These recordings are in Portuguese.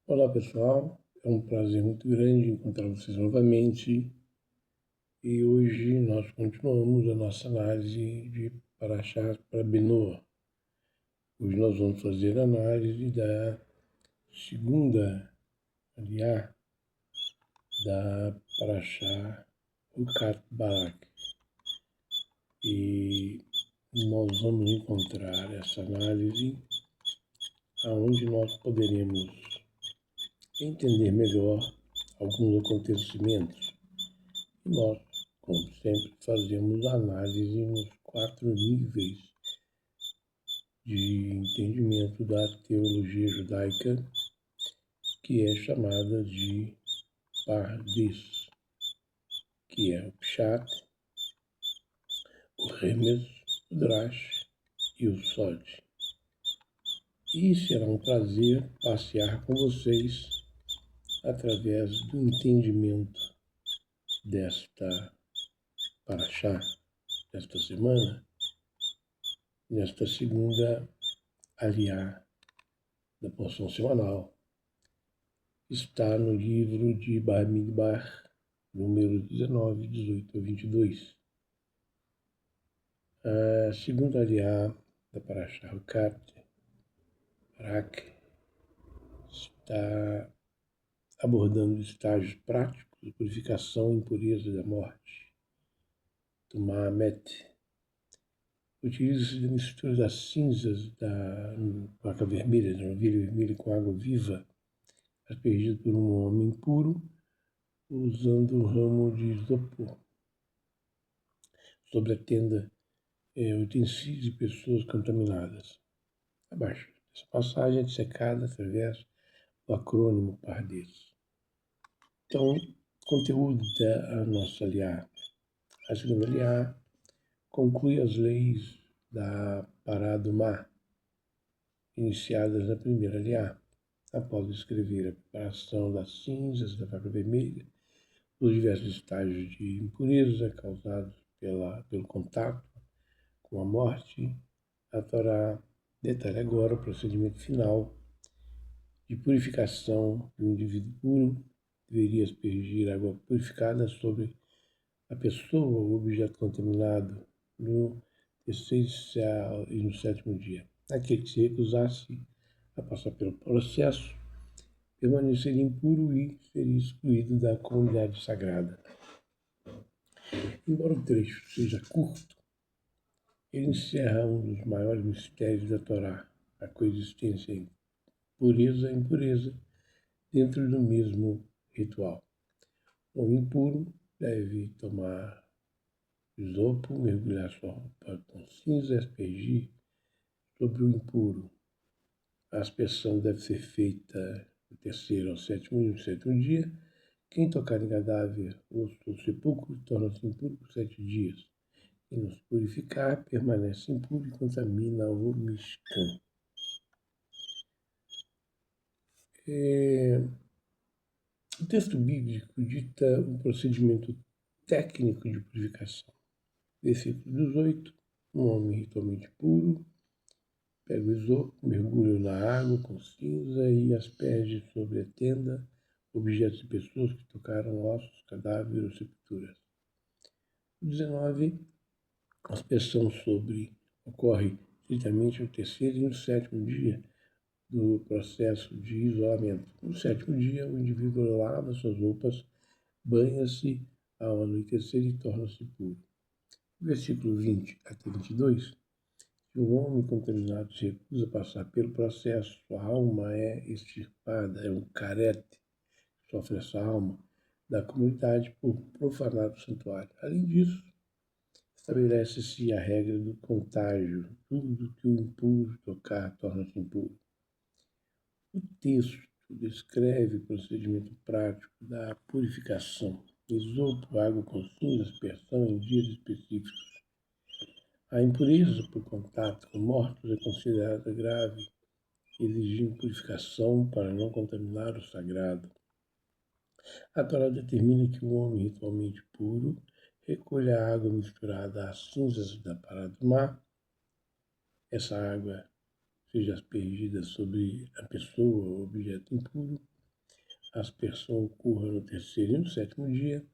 Olá pessoal, é um prazer muito grande encontrar vocês novamente e hoje nós continuamos a nossa análise de Parashat para Benoa. Hoje nós vamos fazer a análise da segunda aliá da Parashat Ucat Barak e nós vamos encontrar essa análise aonde nós poderemos entender melhor alguns acontecimentos. E nós, como sempre, fazemos análise nos 4 níveis de entendimento da teologia judaica, que é chamada de Pardes, que é o Pshat, o Remes, o Drash e o Sod. E será um prazer passear com vocês através do entendimento desta Parashá, desta semana, nesta segunda aliá da porção semanal. Está no livro de Bamidbar, número 19, 18 a 22. A segunda aliá da Parashá Ucat Barak está abordando estágios práticos de purificação e impureza da morte. Tumamet. Utiliza-se da mistura das cinzas da vaca vermelha, da novilha vermelha com água viva, aspergido por um homem impuro, usando um ramo de isopor. Sobre a tenda, utensílios de pessoas contaminadas. Abaixo dessa passagem é dissecada através do acrônimo Pardes. Então, conteúdo da nossa aliá. A segunda aliá conclui as leis da Paradumá, iniciadas na primeira aliá, após escrever a preparação das cinzas da vaca vermelha, os diversos estágios de impureza causados pelo contato com a morte. A Torá detalha agora o procedimento final de purificação de um indivíduo puro. Deveria aspergir água purificada sobre a pessoa ou objeto contaminado no terceiro e no sétimo dia. Aquele que se recusasse a passar pelo processo permaneceria impuro e seria excluído da comunidade sagrada. Embora o trecho seja curto, ele encerra um dos maiores mistérios da Torá, a coexistência entre pureza e impureza dentro do mesmo ritual. O impuro deve tomar isopo, mergulhar sua roupa com cinza e aspergir sobre o impuro. A aspersão deve ser feita do terceiro ao sétimo e no sétimo dia. Quem tocar em cadáver, osso ou sepulcro, torna-se impuro por 7 dias. Quem não se purificar, permanece impuro e contamina o Mishkan. O texto bíblico dita um procedimento técnico de purificação. Versículo 18. Um homem ritualmente puro pega o isopo, mergulha na água com cinza e asperge sobre a tenda objetos de pessoas que tocaram ossos, cadáveres ou sepulturas. 19. A aspersão ocorre estritamente no terceiro e no sétimo dia do processo de isolamento. No sétimo dia, o indivíduo lava suas roupas, banha-se ao anoitecer e torna-se puro. Versículo 20 até 22. Se um homem contaminado se recusa a passar pelo processo, sua alma é extirpada, é um carete, sofre essa alma da comunidade por profanar o santuário. Além disso, estabelece-se a regra do contágio. Tudo que o impuro tocar torna-se impuro. O texto descreve o procedimento prático da purificação. Isopo, água com cinza, aspersão em dias específicos. A impureza por contato com mortos é considerada grave, exigindo purificação para não contaminar o sagrado. A Torá determina que o homem ritualmente puro recolha a água misturada às cinzas da Paradumá. Essa água seja aspergida sobre a pessoa ou objeto impuro a aspersão ocorra no terceiro e no sétimo dia.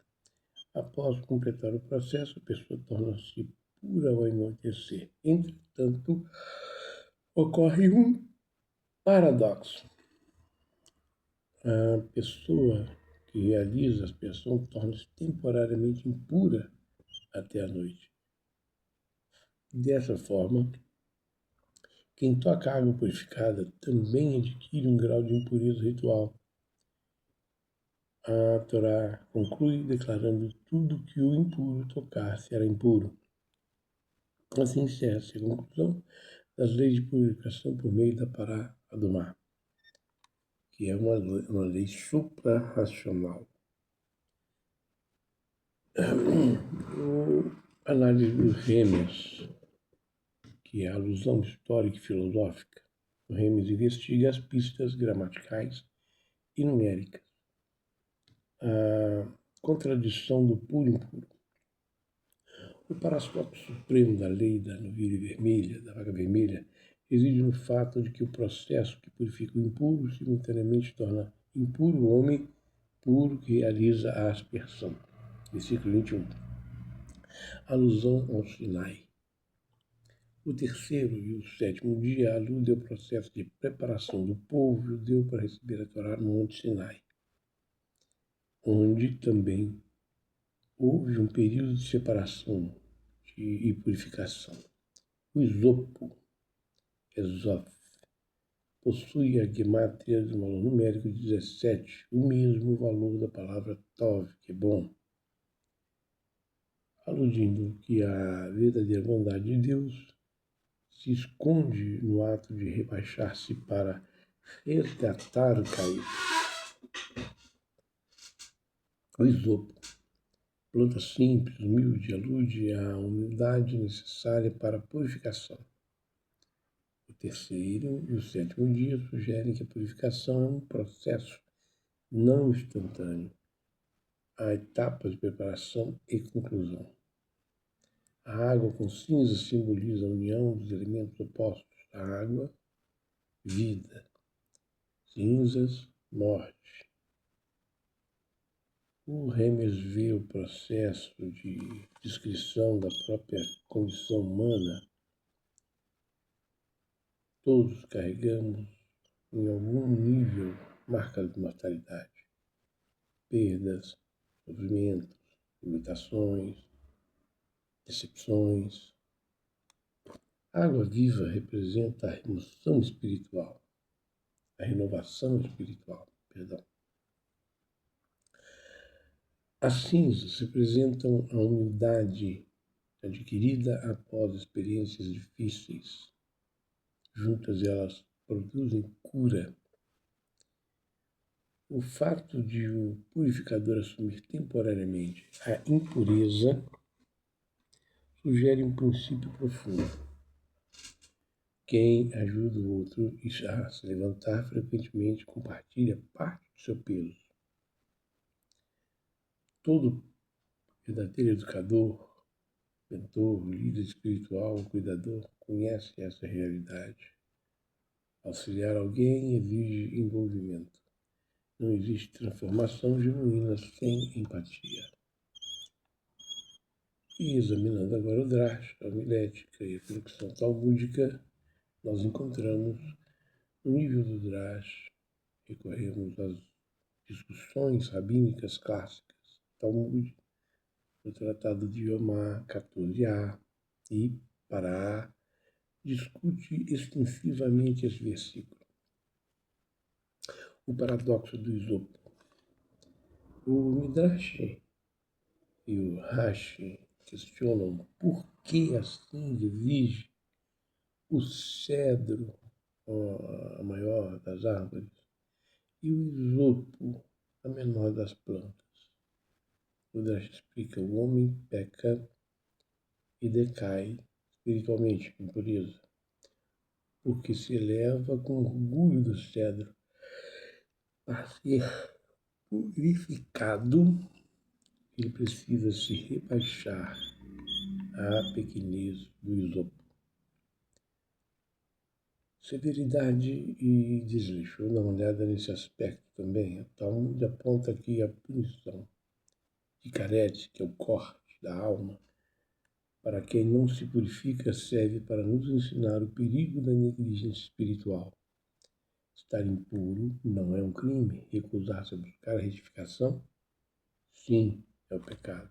Após completar o processo, a pessoa torna-se pura ao anoitecer. Entretanto, ocorre um paradoxo. A pessoa que realiza a aspersão torna-se temporariamente impura até a noite. Dessa forma, quem toca água purificada também adquire um grau de impureza ritual. A Torá conclui declarando tudo que o impuro tocar será impuro. Assim encerra-se a conclusão das leis de purificação por meio da Pará Adumá, que é uma lei supra-racional. Análise dos Remes, que é a alusão histórica e filosófica. O Remes investiga as pistas gramaticais e numéricas. A contradição do puro e impuro. O paradoxo supremo da lei da novilha vermelha, da vaca vermelha, reside no fato de que o processo que purifica o impuro simultaneamente torna impuro o homem puro que realiza a aspersão. Versículo 21. Alusão ao Sinai. O terceiro e o sétimo dia aludem ao processo de preparação do povo judeu para receber a Torá no Monte Sinai, onde também houve um período de separação e purificação. O isopo, Esof, possui a gemátria do valor numérico 17, o mesmo valor da palavra Tov, que é bom, aludindo que a verdadeira bondade de Deus se esconde no ato de rebaixar-se para resgatar o caído. O isopo, planta simples, humilde, alude à humildade necessária para a purificação. O terceiro e o sétimo dia sugerem que a purificação é um processo não instantâneo. Há etapas de preparação e conclusão. A água com cinza simboliza a união dos elementos opostos. A água, vida. Cinzas, morte. O Remes vê o processo de descrição da própria condição humana. Todos carregamos, em algum nível, marcas de mortalidade, perdas, sofrimentos, limitações, decepções. A água viva representa a remoção espiritual, a renovação espiritual, As cinzas representam a humildade adquirida após experiências difíceis. Juntas elas produzem cura. O fato de o purificador assumir temporariamente a impureza sugere um princípio profundo. Quem ajuda o outro a se levantar frequentemente compartilha parte do seu peso. Todo verdadeiro educador, mentor, líder espiritual, cuidador, conhece essa realidade. Auxiliar alguém exige envolvimento. Não existe transformação genuína sem empatia. E examinando agora o Drash, a homilética e a reflexão talmúdica, nós encontramos no nível do Drash, recorremos às discussões rabínicas clássicas, Talmud, o Tratado de Yomá 14a e Pará, discute extensivamente esse versículo. O paradoxo do isopo. O Midrash e o Rashi questionam por que assim exige o cedro, a maior das árvores, e o isopo, a menor das plantas. O Midrash explica: o homem peca e decai espiritualmente, com pureza, porque se eleva com orgulho do cedro. Para ser purificado, ele precisa se rebaixar à pequenez do isopo. Severidade e desleixo. Vou dar uma olhada nesse aspecto também. O Talmud aponta aqui a punição de Karet, que é o corte da alma. Para quem não se purifica, serve para nos ensinar o perigo da negligência espiritual. Estar impuro não é um crime. Recusar-se a buscar a retificação, sim, é o pecado.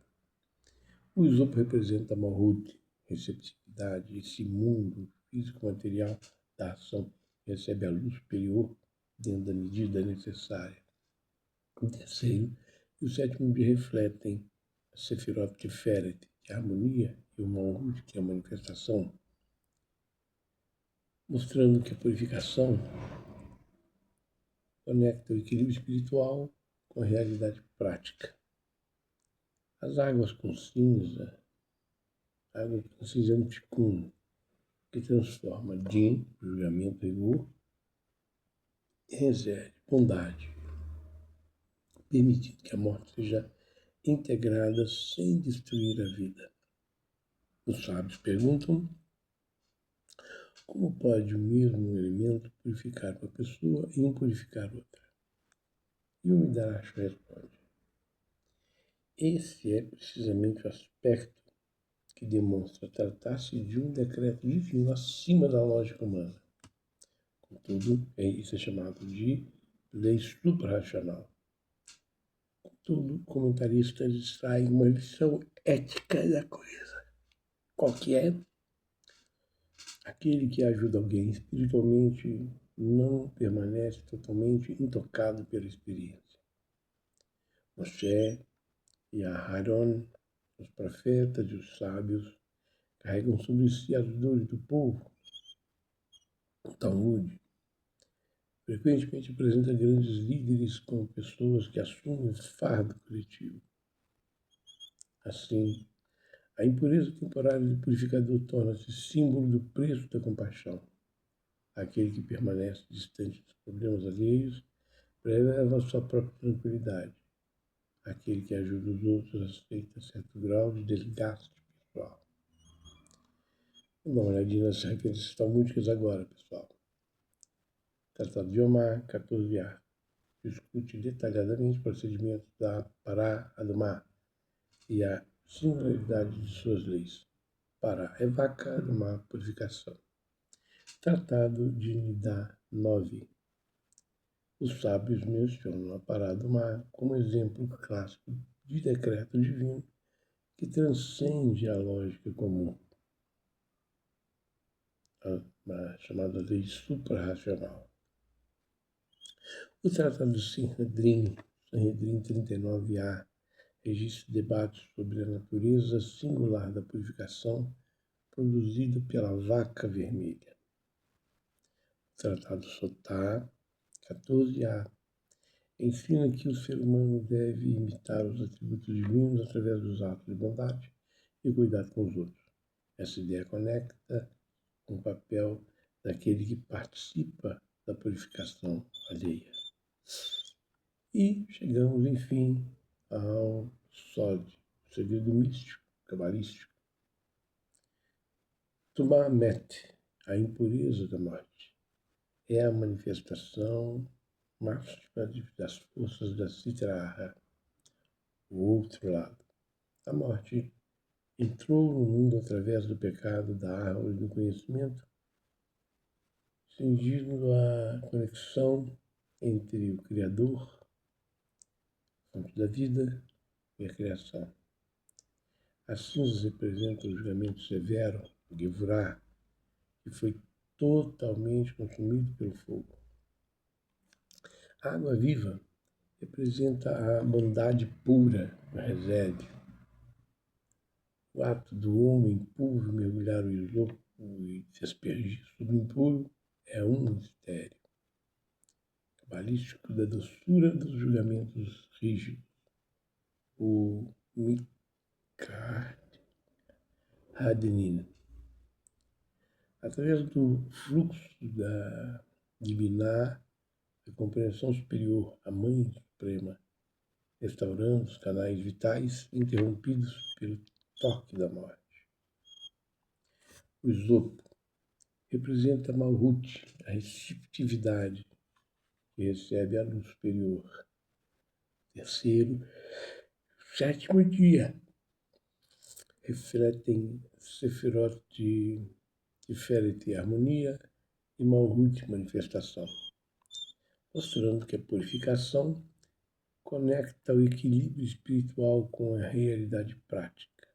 O isopo representa a malhut, receptividade. Esse mundo físico-material da ação recebe a luz superior dentro da medida necessária. O terceiro e o sétimo dia refletem a Sefirot Tiferet, que é a harmonia, e o Malhut, que é a manifestação, mostrando que a purificação conecta o equilíbrio espiritual com a realidade prática. As águas com cinza, a água com cinza é um ticum, que transforma din, julgamento, rigor, em reserva, bondade, permitindo que a morte seja integrada sem destruir a vida. Os sábios perguntam como pode o mesmo elemento purificar uma pessoa e impurificar outra. E o Midrash responde: esse é precisamente o aspecto que demonstra tratar-se de um decreto divino acima da lógica humana. Contudo, isso é chamado de lei suprarracional. Contudo, comentaristas extraem uma lição ética da coisa. Qual que é? Aquele que ajuda alguém espiritualmente não permanece totalmente intocado pela experiência. Moshe e Aharon, os profetas e os sábios, carregam sobre si as dores do povo. O Talmud frequentemente apresenta grandes líderes como pessoas que assumem o fardo coletivo. Assim, a impureza temporária do purificador torna-se símbolo do preço da compaixão. Aquele que permanece distante dos problemas alheios preserva a sua própria tranquilidade. Aquele que ajuda os outros aceita certo grau de desgaste pessoal. Vamos dar uma olhadinha nas referências talmúdicas agora, pessoal. Tratado de Omar, 14a. Discute detalhadamente o procedimento da Pará Adumá e a singularidade de suas leis. Pará é vaca, Adumá, purificação. Tratado de Nidá 9. Os sábios mencionam a Pará Adumá como exemplo clássico de decreto divino que transcende a lógica comum, a chamada lei suprarracional. O Tratado do Sanhedrin 39a, registra debates sobre a natureza singular da purificação produzida pela vaca vermelha. O Tratado Sotá 14a ensina que o ser humano deve imitar os atributos divinos através dos atos de bondade e cuidado com os outros. Essa ideia conecta com o papel daquele que participa da purificação alheia. E chegamos, enfim, ao Sod, o segredo místico, cabalístico. Tumamet, a impureza da morte, é a manifestação máxima das forças da Sitra, o outro lado. A morte entrou no mundo através do pecado da árvore do conhecimento, cingindo a conexão entre o Criador, fonte da vida, e a criação. As cinzas representam o julgamento severo, o Gevurah, que foi totalmente consumido pelo fogo. A água viva representa a bondade pura, o Hesed. O ato do homem puro mergulhar o isopo e se aspergir sobre o impuro é um mistério cabalístico da doçura dos julgamentos rígidos. O Mikar Hadenin. Através do fluxo de Binah, a compreensão superior, a Mãe Suprema, restaurando os canais vitais interrompidos pelo toque da morte. O isopo representa Malhut, a receptividade que recebe a luz superior. Terceiro, sétimo dia, refletem Sefirot de Tiferet e harmonia e Malhut, manifestação, mostrando que a purificação conecta o equilíbrio espiritual com a realidade prática.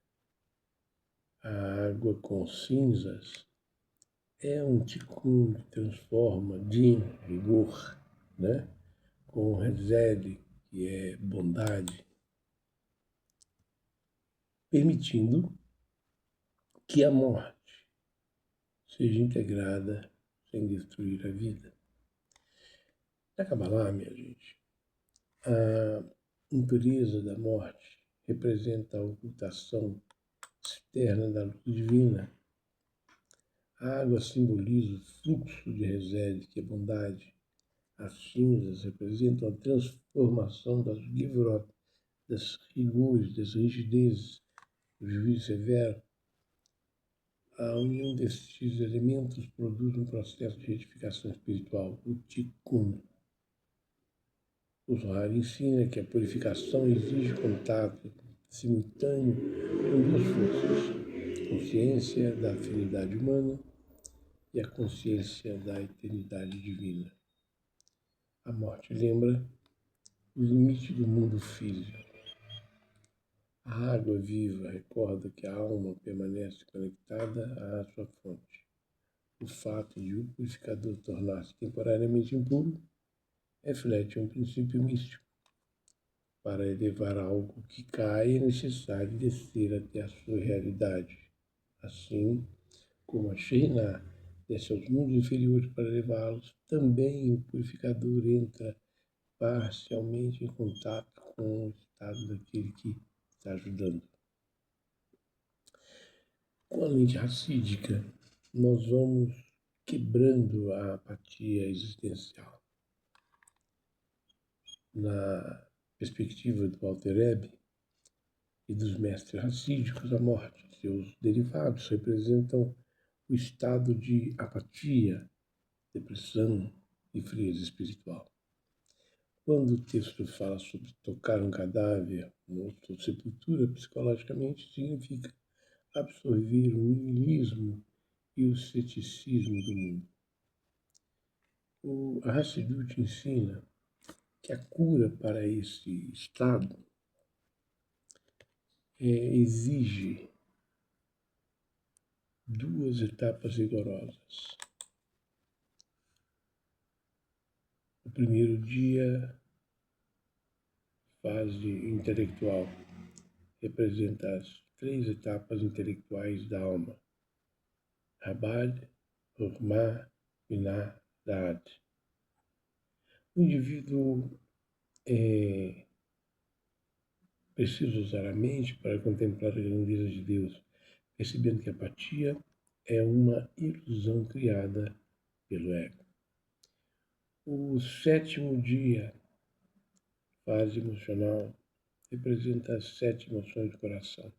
A água com cinzas é um tikkun que transforma din, rigor, né? Com resed, que é bondade, permitindo que a morte seja integrada sem destruir a vida. Na Kabbalah, minha gente, a impureza da morte representa a ocultação externa da luz divina. A água simboliza o fluxo de resed, que é bondade. As cinzas representam a transformação das givrot, das rigores, das rigidezes, do juízo severo. A união destes elementos produz um processo de retificação espiritual, o tikkun. O Zohar ensina que a purificação exige contato simultâneo com duas forças: a consciência da afinidade humana e a consciência da eternidade divina. A morte lembra o limite do mundo físico. A água viva recorda que a alma permanece conectada à sua fonte. O fato de o purificador tornar-se temporariamente impuro reflete um princípio místico. Para elevar algo que cai, é necessário descer até a sua realidade. Assim como a Shekhinah desce aos mundos inferiores para levá-los, também o purificador entra parcialmente em contato com o estado daquele que está ajudando. Com a lente racídica, nós vamos quebrando a apatia existencial. Na perspectiva do Alter Rebbe e dos mestres racídicos, a morte e seus derivados representam o estado de apatia, depressão e frieza espiritual. Quando o texto fala sobre tocar um cadáver, morto ou sepultura, psicologicamente significa absorver o niilismo e o ceticismo do mundo. O Hassidut ensina que a cura para esse estado exige duas etapas rigorosas. O primeiro dia, fase intelectual, representa as três etapas intelectuais da alma: Rabad, Chokhmah, Binah, Da'at. O indivíduo precisa usar a mente para contemplar a grandeza de Deus, percebendo que a apatia é uma ilusão criada pelo ego. O sétimo dia, fase emocional, representa as 7 emoções do coração: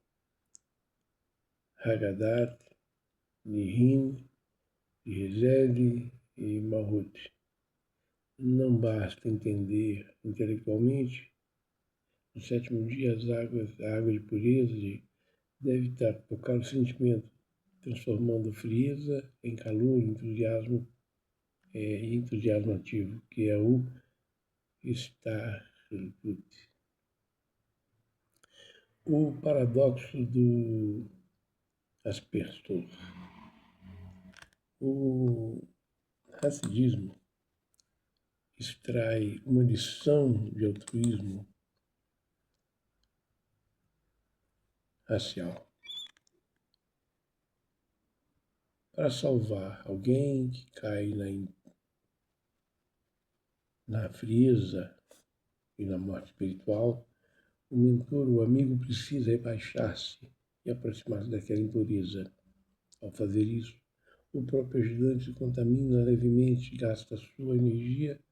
Hagadat, Nihin, Yesed e Malhut. Não basta entender intelectualmente. No sétimo dia, a água de pureza deve tocar o sentimento, transformando frieza em calor, entusiasmo e entusiasmo ativo, que é o Starhut. O paradoxo do Asperstor. O racismo extrai uma lição de altruísmo racial para salvar alguém que cai na frieza e na morte espiritual. O mentor, o amigo, precisa rebaixar-se e aproximar-se daquela impureza. Ao fazer isso, o próprio ajudante se contamina levemente, gasta sua energia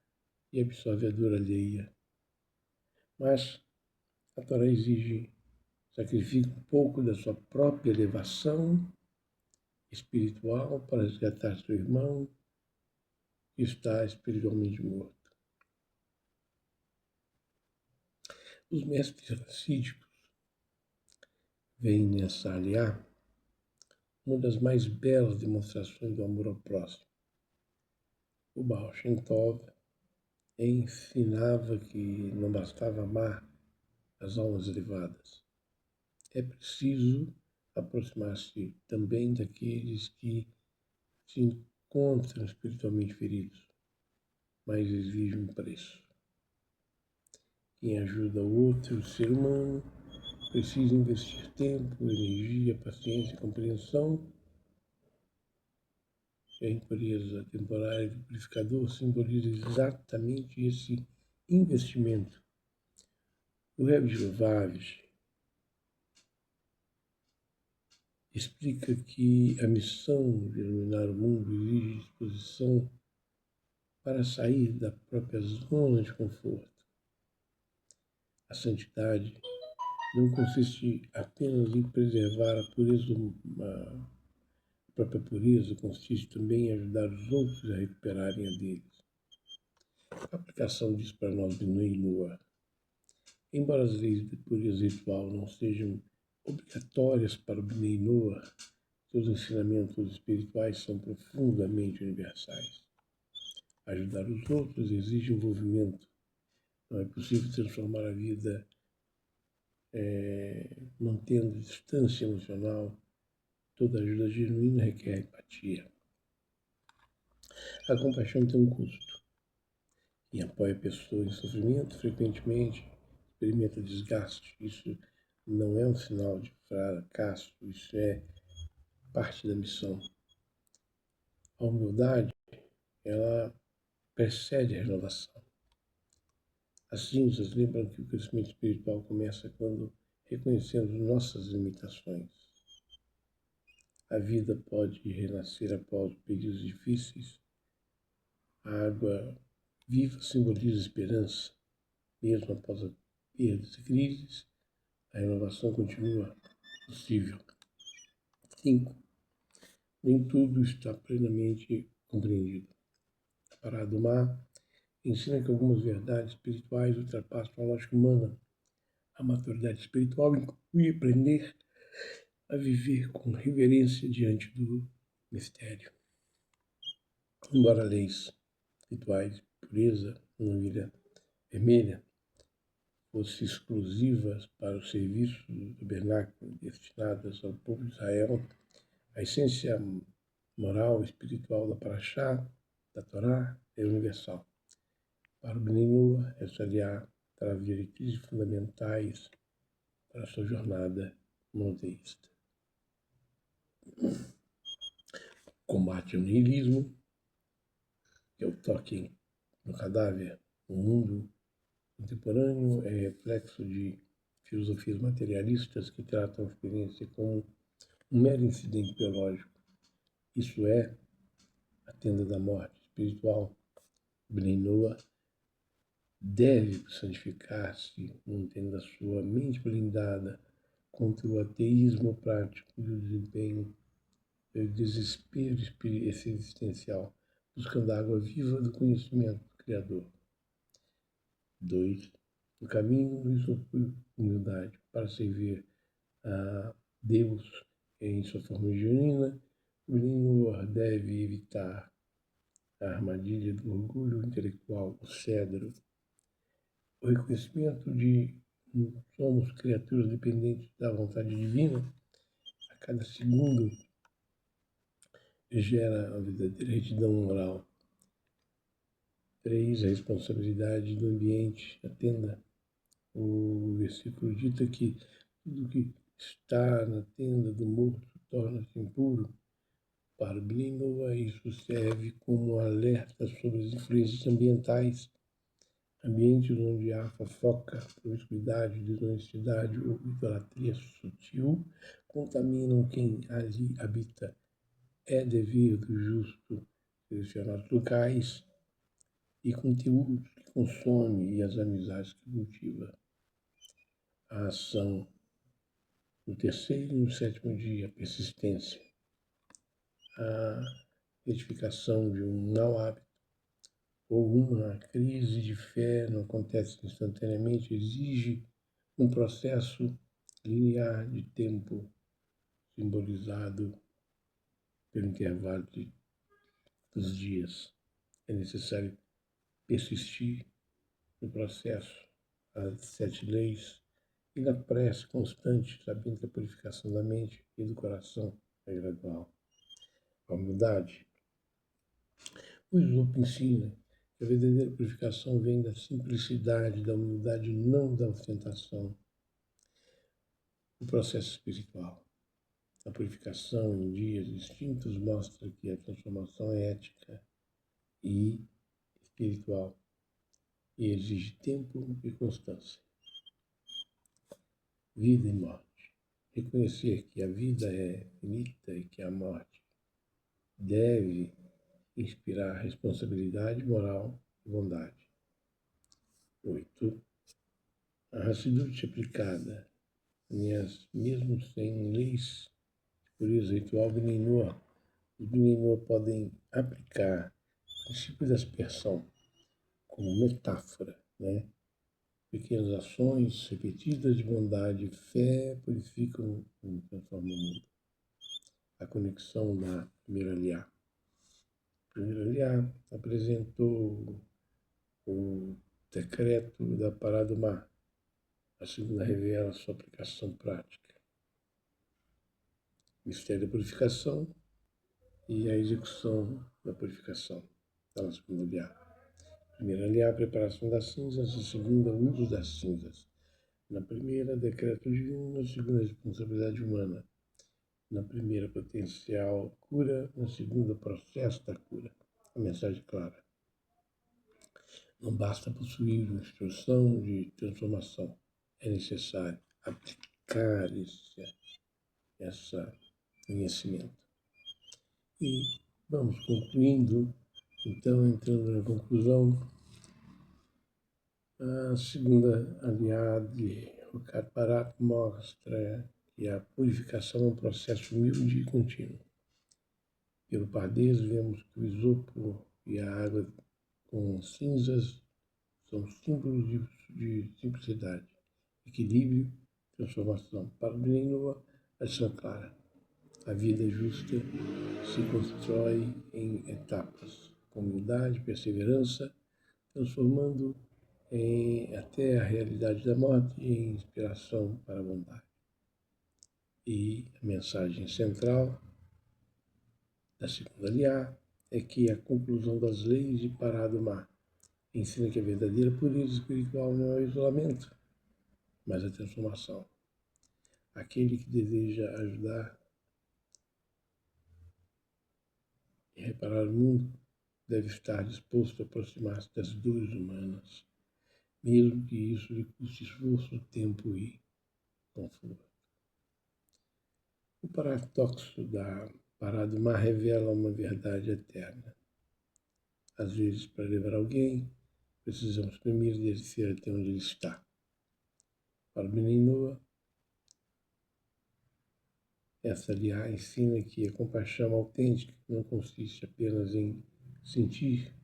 e absorve a dor alheia. Mas a Torá exige sacrifique um pouco da sua própria elevação espiritual para resgatar seu irmão que está espiritualmente morto. Os mestres racídicos veem nessa aliá uma das mais belas demonstrações do amor ao próximo. O Baal Shem Tov ensinava que não bastava amar as almas elevadas. É preciso aproximar-se também daqueles que se encontram espiritualmente feridos, mas exigem um preço. Quem ajuda o outro ser humano precisa investir tempo, energia, paciência e compreensão. A impureza temporária do purificador simboliza exatamente esse investimento. O Rebbe de Lubavitch explica que a missão de iluminar o mundo exige disposição para sair da própria zona de conforto. A santidade não consiste apenas em preservar a pureza, a própria pureza, consiste também em ajudar os outros a recuperarem a deles. A aplicação disso para nós de Noah. Embora as leis de pureza ritual não sejam obrigatórias para o Bnei Noah, seus ensinamentos espirituais são profundamente universais. Ajudar os outros exige envolvimento. Não é possível transformar a vida mantendo distância emocional. Toda ajuda genuína requer empatia. A compaixão tem um custo. Quem apoia a pessoa em sofrimento frequentemente experimenta desgaste. Isso não é um sinal de fracasso, isso é parte da missão. A humildade, ela precede a renovação. As cinzas lembram que o crescimento espiritual começa quando reconhecemos nossas limitações. A vida pode renascer após períodos difíceis. A água viva simboliza esperança. Mesmo após as perdas e crises, a renovação continua possível. 5. Nem tudo está plenamente compreendido. A Pará do Mar ensina que algumas verdades espirituais ultrapassam a lógica humana. A maturidade espiritual inclui aprender a viver com reverência diante do mistério. Embora leis rituais de pureza na ilha vermelha fossem exclusivas para o serviço do tabernáculo destinadas ao povo de Israel, a essência moral e espiritual da Parashá, da Torá, é universal. Para o Bnei Noah, essa aliá traz diretrizes fundamentais para a sua jornada monoteísta. Combate ao niilismo, que é o toque no cadáver. O mundo contemporâneo é reflexo de filosofias materialistas que tratam a experiência como um mero incidente biológico. Isso é a tenda da morte espiritual. Bnei Noah deve santificar-se, mantendo a sua mente blindada contra o ateísmo prático e o desempenho do desespero existencial, buscando a água viva do conhecimento do Criador. 2. O caminho do humildade para servir a Deus em sua forma genuína. O Bnei deve evitar a armadilha do orgulho intelectual, o cedro. O reconhecimento de que somos criaturas dependentes da vontade divina, a cada segundo gera a verdadeira retidão moral. 3. A responsabilidade do ambiente, a tenda. O versículo dita que tudo que está na tenda do morto torna-se impuro. Para o Bnei Noah, isso serve como alerta sobre as influências ambientais. Ambientes onde há fofoca, promiscuidade, desonestidade ou idolatria sutil contaminam quem ali habita. É dever do justo selecionar os locais e conteúdos que consome e as amizades que cultiva. A ação no terceiro e no sétimo dia, persistência. a identificação de um mau hábito ou uma crise de fé não acontece instantaneamente, exige um processo linear de tempo simbolizado pelo intervalo dos dias. É necessário persistir no processo, as 7 leis, e na prece constante, sabendo que a purificação da mente e do coração é gradual. A humildade. O Isopo ensina que a verdadeira purificação vem da simplicidade, da humildade, não da ostentação. O processo espiritual. A purificação em dias distintos mostra que a transformação é ética e espiritual e exige tempo e constância. Vida e morte. Reconhecer que a vida é finita e que a morte deve inspirar responsabilidade moral e bondade. 8. A Hassidut aplicada, mesmo sem leis de pureza ritual Bnei Noach, os Bnei Noach podem aplicar o princípio da aspersão como metáfora, né? Pequenas ações repetidas de bondade e fé purificam e transformam o mundo. A conexão da primeira aliá. A primeira aliá apresentou o decreto da Pará do Mar. A segunda revela sua aplicação prática. O mistério da purificação e a execução da purificação. Está na segunda aliá. A primeira aliá, a preparação das cinzas. A segunda, o uso das cinzas. Na primeira, decreto divino. Na segunda, responsabilidade humana. Na primeira, potencial cura. Na segunda, processo da cura. A mensagem clara. Não basta possuir uma instrução de transformação. É necessário aplicar esse conhecimento. E vamos concluindo, então, entrando na conclusão, a segunda aliada de Rukat Barat mostra que a purificação é um processo humilde e contínuo. Pelo Pardes, vemos que o isopo e a água com cinzas são símbolos de simplicidade, equilíbrio, transformação. Para o Bnei Noach, a lição clara. A vida justa se constrói em etapas, com humildade, perseverança, transformando até a realidade da morte em inspiração para a bondade. E a mensagem central da segunda aliá é que a conclusão das leis de Pará do Mar ensina que a verdadeira pureza espiritual não é o isolamento, mas a transformação. Aquele que deseja ajudar e reparar o mundo deve estar disposto a aproximar-se das dores humanas, mesmo que isso lhe custe esforço, tempo e conforto. O paradoxo da Pará do Mar revela uma verdade eterna. Às vezes, para levar alguém, precisamos primeiro descer até onde ele está. Para o Bnei Noach, essa aliá ensina que a compaixão autêntica não consiste apenas em sentir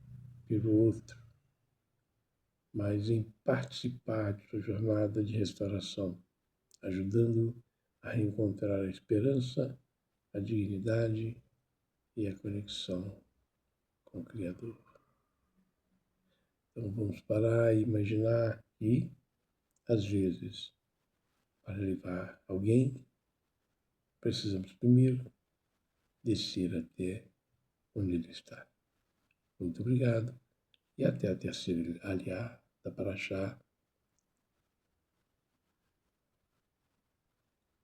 pelo outro, mas em participar de sua jornada de restauração, ajudando-o a reencontrar a esperança, a dignidade e a conexão com o Criador. Então vamos parar e imaginar que, às vezes, para levar alguém, precisamos primeiro descer até onde ele está. Muito obrigado e até a terceira aliá da Parashá